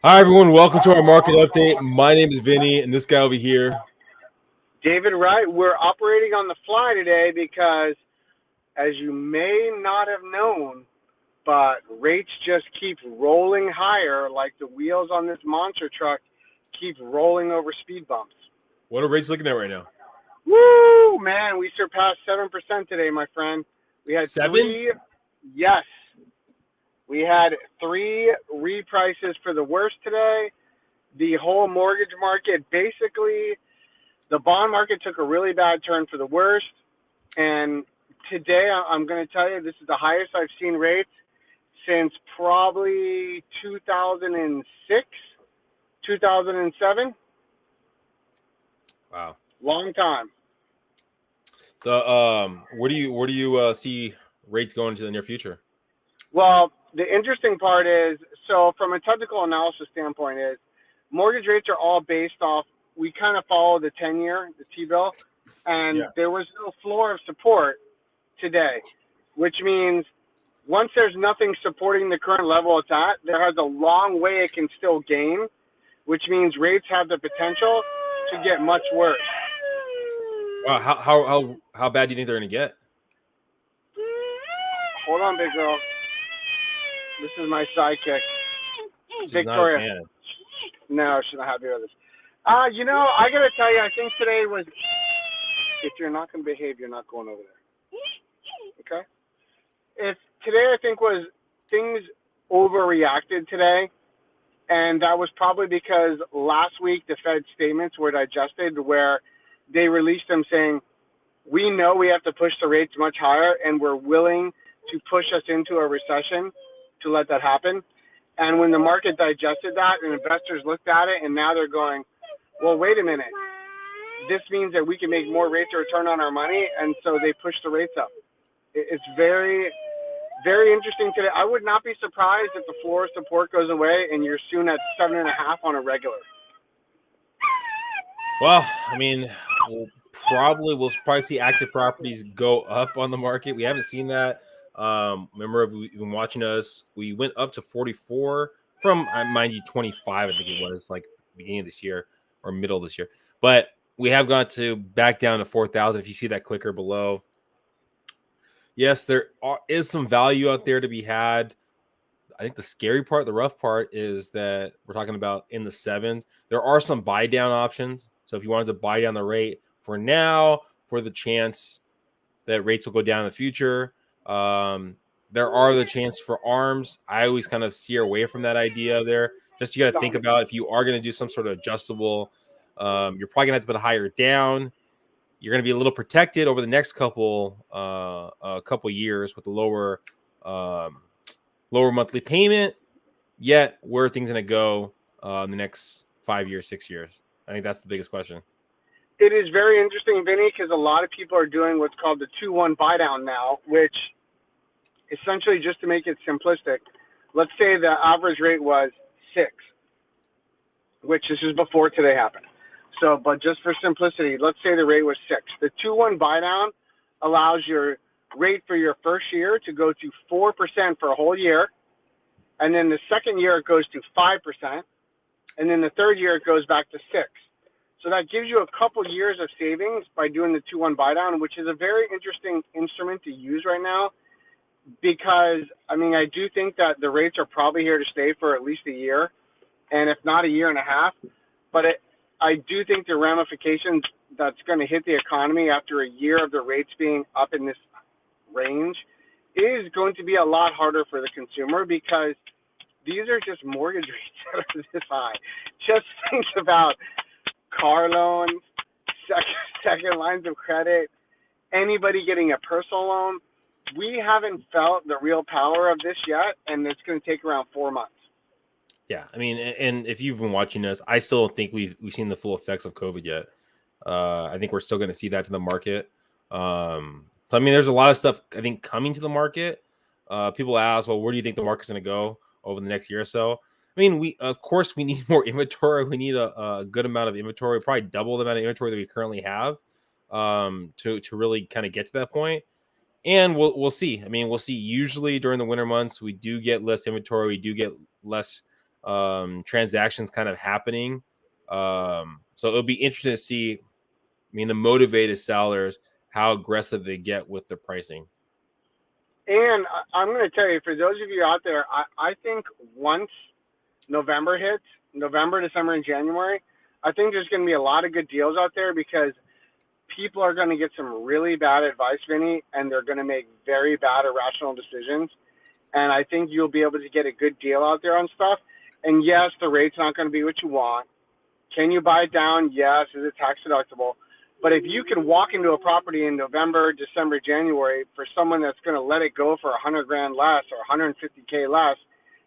Hi, everyone. Welcome to our market update. My name is Vinnie, and this guy over here. David Wright. We're operating on the fly today because, as you may not have known, but rates just keep rolling higher like the wheels on this monster truck keep rolling over speed bumps. What are rates looking at right now? Woo, man, we surpassed 7% today, my friend. We had 7? Yes. We had 3 reprices for the worst today. The whole mortgage market, basically, the bond market took a really bad turn for the worst. And today, I'm going to tell you, this is the highest I've seen rates since probably 2006, 2007. Wow. Long time. Where do you see rates going into the near future? Well, the interesting part is, so from a technical analysis standpoint, is mortgage rates are all based off, we kind of follow the 10-year, the T-bill, and there was no floor of support today, which means once there's nothing supporting the current level it's at, there has a long way it can still gain, which means rates have the potential to get much worse. Wow, how bad do you think they're going to get? Hold on, big girl. This is my sidekick. She's Victoria. Not a fan. No, she's not happy with this. I got to tell you, I think today was, if you're not going to behave, you're not going over there. Okay? Today, I think, was things overreacted today. And that was probably because last week the Fed statements were digested where they released them saying, we know we have to push the rates much higher and we're willing to push us into a recession to let that happen. And when the market digested that and investors looked at it and now they're going, well, wait a minute. This means that we can make more rates of return on our money. And so they pushed the rates up. It's very, very interesting today. I would not be surprised if the floor of support goes away and you're soon at 7.5 on a regular. Well, I mean, we'll probably see active properties go up on the market. We haven't seen that. Remember, if you've been watching us, we went up to 44 from, mind you, 25, I think it was, like beginning of this year or middle of this year. But we have gone back down to 4,000. If you see that clicker below, yes, there is some value out there to be had. I think the scary part, the rough part, is that we're talking about in the 7s. There are some buy down options. So if you wanted to buy down the rate for now, for the chance that rates will go down in the future, there are the chance for ARMs. I always kind of steer away from that idea there. Just you got to think about if you are going to do some sort of adjustable, you're probably going to have to put a higher down. You're going to be a little protected over the next couple years with the lower monthly payment. Yet, where are things going to go in the next 5 years, 6 years? I think that's the biggest question. It is very interesting, Vinny, because a lot of people are doing what's called the 2-1 buy down now, which essentially, just to make it simplistic, let's say the average rate was 6, which this is before today happened. So, but just for simplicity, let's say the rate was 6. The 2-1 buy down allows your rate for your first year to go to 4% for a whole year. And then the second year, it goes to 5%. And then the third year, it goes back to 6. So that gives you a couple years of savings by doing the 2-1 buy down, which is a very interesting instrument to use right now. Because, I mean, I do think that the rates are probably here to stay for at least a year, and if not a year and a half. But I do think the ramifications that's going to hit the economy after a year of the rates being up in this range is going to be a lot harder for the consumer because these are just mortgage rates that are this high. Just think about car loans, second lines of credit, anybody getting a personal loan. We haven't felt the real power of this yet, and it's going to take around 4 months. Yeah, I mean, and if you've been watching us, I still don't think we've seen the full effects of COVID yet. I think we're still going to see that to the market. I mean, there's a lot of stuff, I think, coming to the market. People ask, well, where do you think the market's going to go over the next year or so? I mean, of course, we need more inventory. We need a good amount of inventory, probably double the amount of inventory that we currently have to really kind of get to that point. And we'll see. I mean, we'll see. Usually during the winter months, we do get less inventory. We do get less transactions kind of happening. So it'll be interesting to see. I mean, the motivated sellers, how aggressive they get with the pricing. And I'm going to tell you, for those of you out there, I think once November hits, November, December, and January, I think there's going to be a lot of good deals out there because people are going to get some really bad advice, Vinny, and they're going to make very bad, irrational decisions. And I think you'll be able to get a good deal out there on stuff. And yes, the rate's not going to be what you want. Can you buy it down? Yes. Is it tax deductible? But if you can walk into a property in November, December, January for someone that's going to let it go for $100,000 less or $150K less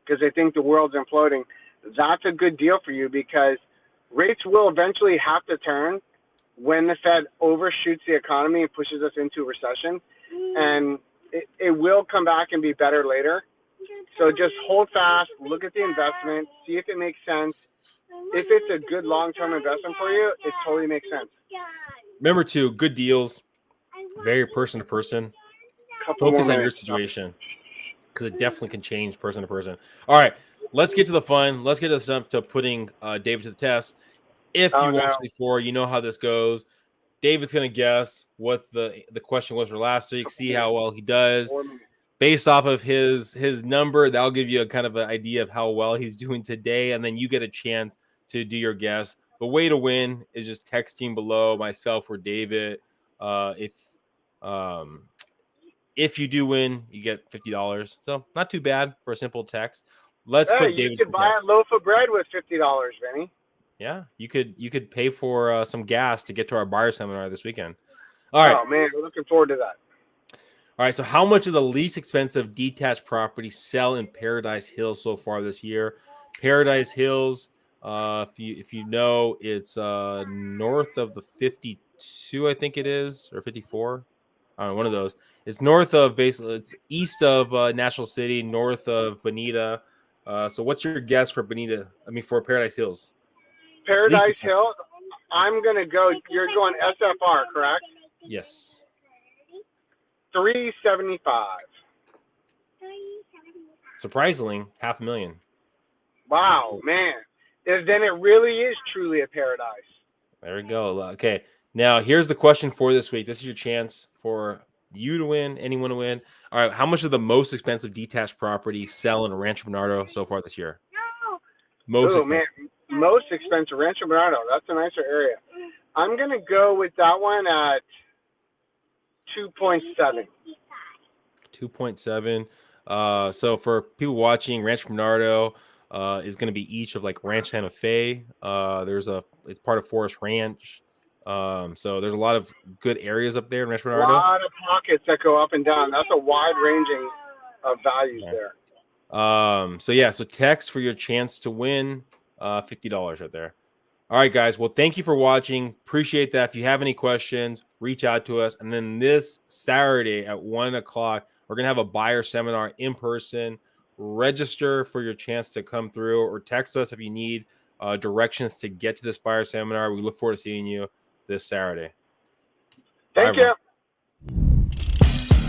because they think the world's imploding, that's a good deal for you because rates will eventually have to turn when the Fed overshoots the economy and pushes us into a recession. And it will come back and be better later. So just hold fast, look at the investment, see if it makes sense. If it's a good long-term investment for you, it totally makes sense. Remember, too, good deals, very person to person. Focus on your situation because it definitely can change person to person. All right, let's get to the fun. Let's get to the stuff to putting David to the test. If you watched before, you know how this goes. David's going to guess what the question was for last week, see how well he does. Based off of his number, that'll give you a kind of an idea of how well he's doing today, and then you get a chance to do your guess. The way to win is just texting below myself or David. If you do win, you get $50. So not too bad for a simple text. Let's put David. You could buy a loaf of bread with $50, Vinny. Yeah, you could pay for some gas to get to our buyer seminar this weekend. All right. Oh man, we're looking forward to that. All right. So, how much of the least expensive detached property sell in Paradise Hills so far this year? Paradise Hills, if you know, it's north of the 52, I think it is, or 54. I don't know, one of those. It's north of basically. It's east of National City, north of Bonita. So, what's your guess for Bonita? I mean, for Paradise Hills. Paradise Hills, I'm going to go, you're going SFR, correct? Yes. 375. Surprisingly, $500,000. Wow, man. Then it really is truly a paradise. There we go. Okay, now here's the question for this week. This is your chance for you to win, anyone to win. All right, how much of the most expensive detached property sell in Rancho Bernardo so far this year? Most expensive Rancho Bernardo. That's a nicer area. I'm going to go with that one at 2.7. 2.7. So for people watching, Rancho Bernardo is going to be each of like Ranch Santa Fe. It's part of Forest Ranch. So there's a lot of good areas up there in Rancho Bernardo. A lot of pockets that go up and down. That's a wide ranging of values there. So text for your chance to win $50 right there. All right, guys. Well, thank you for watching. Appreciate that. If you have any questions, reach out to us. And then this Saturday at 1 o'clock, we're going to have a buyer seminar in person. Register for your chance to come through or text us if you need directions to get to this buyer seminar. We look forward to seeing you this Saturday. Thank you.